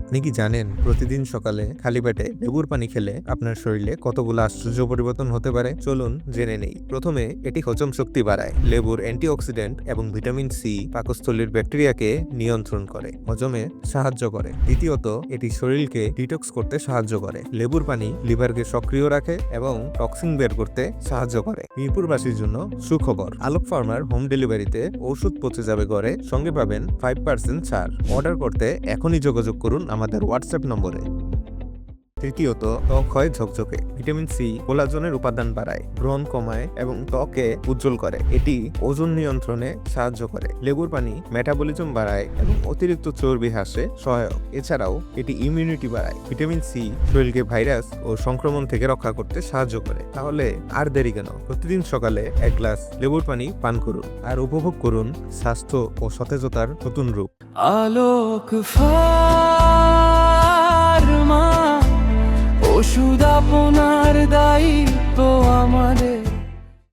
আপনি কি জানেন প্রতিদিন সকালে খালি পেটে লেবুর পানি খেলে আপনার শরীরে কতগুলো আশ্চর্য পরিবর্তন হতে পারে? চলুন জেনে নেই। প্রথমে এটি হজম শক্তি বাড়ায়। লেবুর অ্যান্টিঅক্সিডেন্ট এবং ভিটামিন সি পাকস্থলীর ব্যাকটেরিয়াকে নিয়ন্ত্রণ করে, হজমে সাহায্য করে। দ্বিতীয়ত, এটি শরীরকে ডিটক্স করতে সাহায্য করে। লেবুর পানি লিভারকে সক্রিয় রাখে এবং টক্সিন বের করতে সাহায্য করে। মিরপুরবাসীর জন্য সুখবর, আলোক ফার্মার হোম ডেলিভারিতে ওষুধ পৌঁছে যাবে ঘরে, সঙ্গে পাবেন 5% ছাড়। অর্ডার করতে এখনই যোগাযোগ করুন আমাদের হোয়াটসঅ্যাপ নম্বরে। তৃতীয়ত, ত্বক হয় ঝকঝকে। ভিটামিন সি কোলাজনের উপাদান বাড়ায়, ব্রণ কমায় এবং ত্বকে উজ্জ্বল করে। এটি ওজন নিয়ন্ত্রণে সাহায্য করে। লেবুর পানি মেটাবলিজম বাড়ায় এবং অতিরিক্ত চর্বি হ্রাসে সহায়ক। এছাড়াও এটি ইমিউনিটি বাড়ায়। ভিটামিন সি শরীরকে ভাইরাস ও সংক্রমণ থেকে রক্ষা করতে সাহায্য করে। তাহলে আর দেরি কেন? প্রতিদিন সকালে এক গ্লাস লেবুর পানি পান করুন আর উপভোগ করুন স্বাস্থ্য ও সতেজতার নতুন রূপ। আলোক ফার্মা, ওষুধ আপনার দায়িত্ব আমাদের।